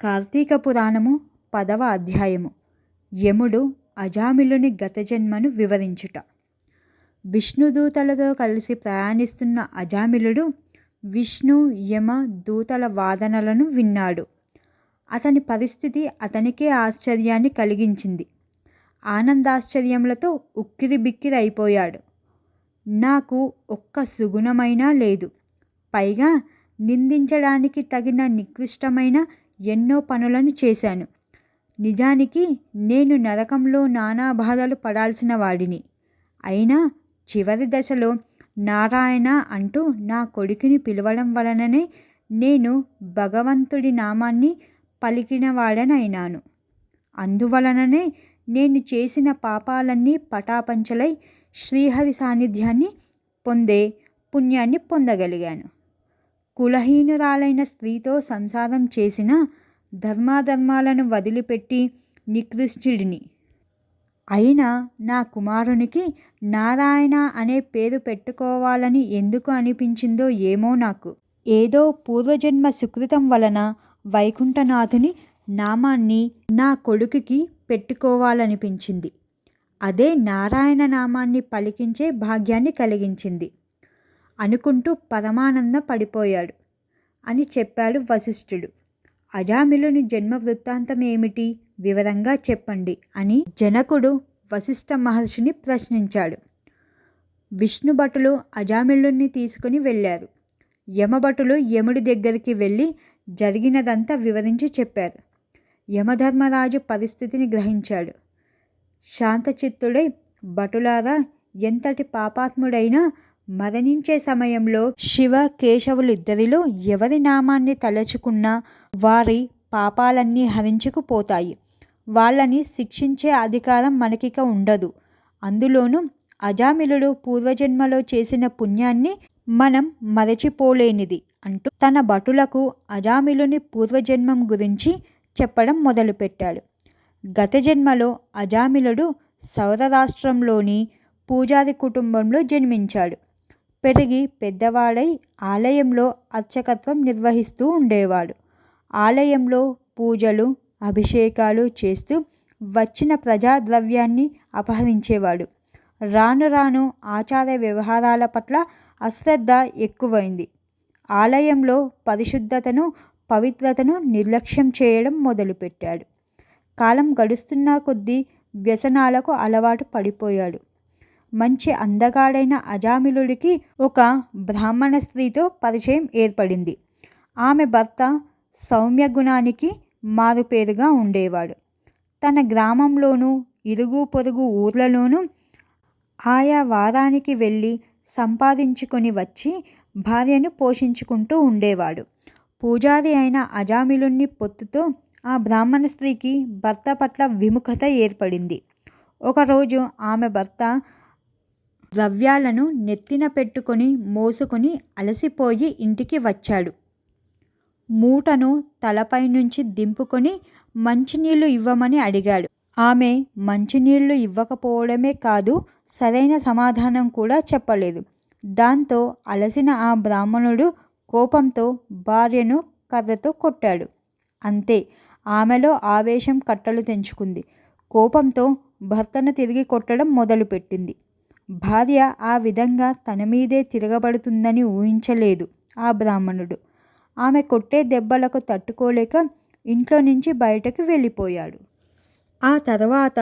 కార్తీక పురాణము 10వ అధ్యాయము. యముడు అజామిలుని గతజన్మను వివరించుట. విష్ణుదూతలతో కలిసి ప్రయాణిస్తున్న అజామిలుడు విష్ణు యమ దూతల వాదనలను విన్నాడు. అతని పరిస్థితి అతనికే ఆశ్చర్యాన్ని కలిగించింది. ఆనందాశ్చర్యములతో ఉక్కిరి బిక్కిరి అయిపోయాడు. నాకు ఒక్క సుగుణమైనా లేదు, పైగా నిందించడానికి తగిన నికృష్టమైన ఎన్నో పనులను చేశాను. నిజానికి నేను నరకంలో నానా బాధలు పడాల్సిన వాడిని. అయినా చివరి దశలో నారాయణ అంటూ నా కొడుకుని పిలవడం వలననే నేను భగవంతుడి నామాన్ని పలికినవాడనైనాను. అందువలననే నేను చేసిన పాపాలన్నీ పటాపంచలై శ్రీహరి సాన్నిధ్యాన్ని పొందే పుణ్యాన్ని పొందగలిగాను. కులహీనురాలైన స్త్రీతో సంసారం చేసిన ధర్మాధర్మాలను వదిలిపెట్టి నికృష్టుడిని అయినా నా కుమారునికి నారాయణ అనే పేరు పెట్టుకోవాలని ఎందుకు అనిపించిందో ఏమో నాకు. ఏదో పూర్వజన్మ సుకృతం వలన వైకుంఠనాథుని నామాన్ని నా కొడుకుకి పెట్టుకోవాలనిపించింది. అదే నారాయణ నామాన్ని పలికించే భాగ్యాన్ని కలిగించింది అనుకుంటూ పరమానంద పడిపోయాడు అని చెప్పాడు వశిష్ఠుడు. అజామిలుని జన్మ వృత్తాంతం ఏమిటి, వివరంగా చెప్పండి అని జనకుడు వశిష్ఠ మహర్షిని ప్రశ్నించాడు. విష్ణుభటులు అజామిలుని తీసుకుని వెళ్ళారు. యమభటులు యముడి దగ్గరికి వెళ్ళి జరిగినదంతా వివరించి చెప్పారు. యమధర్మరాజు పరిస్థితిని గ్రహించాడు. శాంతచిత్తుడై, భటులారా, ఎంతటి పాపాత్ముడైనా మరణించే సమయంలో శివ కేశవులిద్దరిలో ఎవరి నామాన్ని తలచుకున్నా వారి పాపాలన్నీ హరించుకుపోతాయి. వాళ్ళని శిక్షించే అధికారం మనకిక ఉండదు. అందులోనూ అజామిలుడు పూర్వజన్మలో చేసిన పుణ్యాన్ని మనం మరచిపోలేనిది అంటూ తన భటులకు అజామిలుని పూర్వజన్మం గురించి చెప్పడం మొదలుపెట్టాడు. గత జన్మలో అజామిలుడు సౌరరాష్ట్రంలోని పూజారి కుటుంబంలో జన్మించాడు. పెరిగి పెద్దవాడై ఆలయంలో అర్చకత్వం నిర్వహిస్తూ ఉండేవాడు. ఆలయంలో పూజలు అభిషేకాలు చేస్తూ వచ్చిన ప్రజాద్రవ్యాన్ని అపహరించేవాడు. రాను రాను ఆచార వ్యవహారాల పట్ల అశ్రద్ధ ఎక్కువైంది. ఆలయంలో పరిశుద్ధతను పవిత్రతను నిర్లక్ష్యం చేయడం మొదలుపెట్టాడు. కాలం గడుస్తున్న కొద్దీ వ్యసనాలకు అలవాటు పడిపోయాడు. మంచి అందగాడైన అజామిలుడికి ఒక బ్రాహ్మణ స్త్రీతో పరిచయం ఏర్పడింది. ఆమె భర్త సౌమ్య గుణానికి మారుపేరుగా ఉండేవాడు. తన గ్రామంలోనూ ఇరుగు పొరుగు ఊర్లలోనూ ఆయా వారానికి వెళ్ళి సంపాదించుకొని వచ్చి భార్యను పోషించుకుంటూ ఉండేవాడు. పూజారి అయిన అజామిలుని పొత్తుతో ఆ బ్రాహ్మణ స్త్రీకి భర్త పట్ల విముఖత ఏర్పడింది. ఒకరోజు ఆమె భర్త ద్రవ్యాలను నెత్తిన పెట్టుకొని మోసుకొని అలసిపోయి ఇంటికి వచ్చాడు. మూటను తలపై నుంచి దింపుకొని మంచినీళ్లు ఇవ్వమని అడిగాడు. ఆమె మంచినీళ్లు ఇవ్వకపోవడమే కాదు, సరైన సమాధానం కూడా చెప్పలేదు. దాంతో అలసిన ఆ బ్రాహ్మణుడు కోపంతో భార్యను కర్రతో కొట్టాడు. అంతే, ఆమెలో ఆవేశం కట్టలు తెంచుకుంది. కోపంతో భర్తను తిరిగి కొట్టడం మొదలుపెట్టింది. భార్య ఆ విధంగా తన మీదే తిరగబడుతుందని ఊహించలేదు ఆ బ్రాహ్మణుడు. ఆమె కొట్టే దెబ్బలకు తట్టుకోలేక ఇంట్లో నుంచి బయటకు వెళ్ళిపోయాడు. ఆ తర్వాత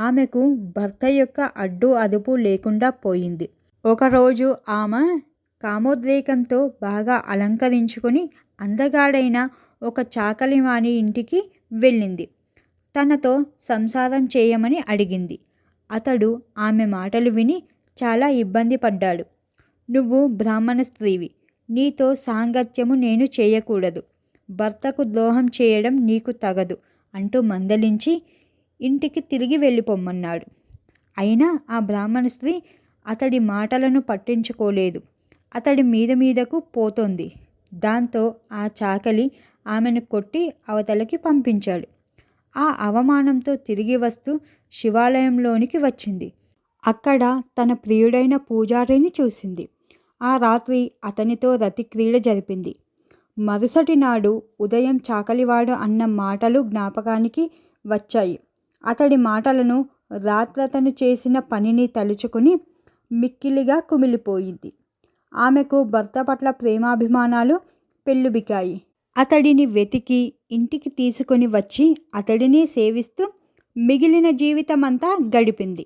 ఆమెకు భర్త యొక్క అడ్డు అదుపు లేకుండా పోయింది. ఒకరోజు ఆమె కామోద్రేకంతో బాగా అలంకరించుకొని అందగాడైన ఒక చాకలివాని ఇంటికి వెళ్ళింది. తనతో సంసారం చేయమని అడిగింది. అతడు ఆమె మాటలు విని చాలా ఇబ్బంది పడ్డాడు. నువ్వు బ్రాహ్మణ స్త్రీవి, నీతో సాంగత్యము నేను చేయకూడదు, భర్తకు ద్రోహం చేయడం నీకు తగదు అంటూ మందలించి ఇంటికి తిరిగి వెళ్ళిపోమ్మన్నాడు. అయినా ఆ బ్రాహ్మణ స్త్రీ అతడి మాటలను పట్టించుకోలేదు. అతడి మీదకు పోతోంది. దాంతో ఆ చాకలి ఆమెను కొట్టి అవతలకి పంపించాడు. ఆ అవమానంతో తిరిగి వస్తూ శివాలయంలోనికి వచ్చింది. అక్కడ తన ప్రియుడైన పూజారిని చూసింది. ఆ రాత్రి అతనితో రతిక్రీడ జరిపింది. మరుసటి నాడు ఉదయం చాకలివాడు అన్న మాటలు జ్ఞాపకానికి వచ్చాయి. అతడి మాటలను, రాత్రతను చేసిన పనిని తలుచుకుని మిక్కిలిగా కుమిలిపోయింది. ఆమెకు భర్త పట్ల ప్రేమాభిమానాలు పెల్లుబికాయి. అతడిని వెతికి ఇంటికి తీసుకొని వచ్చి అతడిని సేవిస్తూ మిగిలిన జీవితమంతా గడిపింది.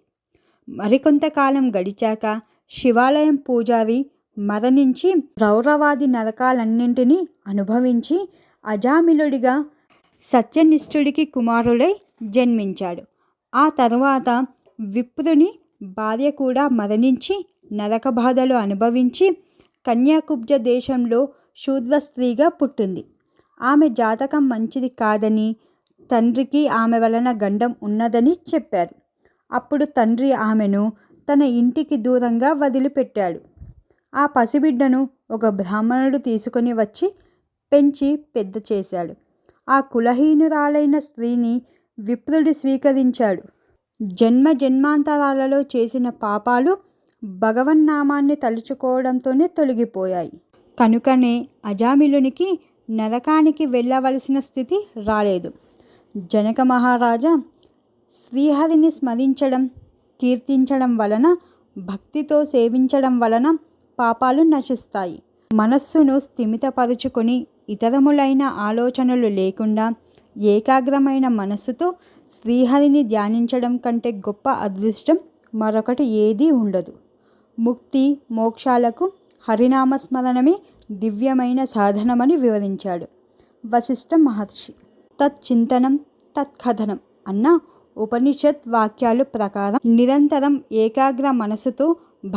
మరికొంతకాలం గడిచాక శివాలయం పూజారి మరణించి రౌరవాది నరకాలన్నింటినీ అనుభవించి అజామిలుడిగా సత్యనిష్ఠుడికి కుమారుడై జన్మించాడు. ఆ తరువాత విప్రుని భార్య కూడా మరణించి నరక బాధలు అనుభవించి కన్యాకుబ్జ దేశంలో శూద్ర స్త్రీగా పుట్టింది. ఆమె జాతకం మంచిది కాదని, తండ్రికి ఆమె వలన గండం ఉన్నదని చెప్పారు. అప్పుడు తండ్రి ఆమెను తన ఇంటికి దూరంగా వదిలిపెట్టాడు. ఆ పసిబిడ్డను ఒక బ్రాహ్మణుడు తీసుకొని వచ్చి పెంచి పెద్ద చేశాడు. ఆ కులహీనురాలైన స్త్రీని విప్రుడు స్వీకరించాడు. జన్మ జన్మాంతరాలలో చేసిన పాపాలు భగవన్నామాన్ని తలుచుకోవడంతోనే తొలగిపోయాయి. కనుకనే అజామిలునికి నరకానికి వెళ్ళవలసిన స్థితి రాలేదు. జనక మహారాజా, శ్రీహరిని స్మరించడం, కీర్తించడం వలన, భక్తితో సేవించడం వలన పాపాలు నశిస్తాయి. మనస్సును స్థిమితపరుచుకొని ఇతరములైన ఆలోచనలు లేకుండా ఏకాగ్రమైన మనస్సుతో శ్రీహరిని ధ్యానించడం కంటే గొప్ప అదృష్టం మరొకటి ఏదీ ఉండదు. ముక్తి మోక్షాలకు హరినామస్మరణమే దివ్యమైన సాధనమని వివరించాడు వశిష్ఠ మహర్షి. తచ్చింతనం తత్కథనం అన్న ఉపనిషత్ వాక్యాలు ప్రకారం నిరంతరం ఏకాగ్ర మనసుతో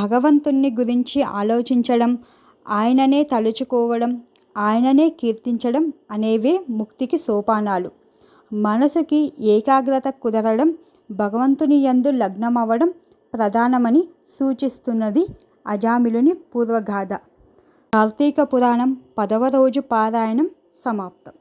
భగవంతుణ్ణి గురించి ఆలోచించడం, ఆయననే తలుచుకోవడం, ఆయననే కీర్తించడం అనేవే ముక్తికి సోపానాలు. మనసుకి ఏకాగ్రత కుదరడం, భగవంతుని యందు లగ్నమవ్వడం ప్రధానమని సూచిస్తున్నది అజామిలుని పూర్వగాథ. కార్తీక పురాణం 10వ రోజు పారాయణం సమాప్తం.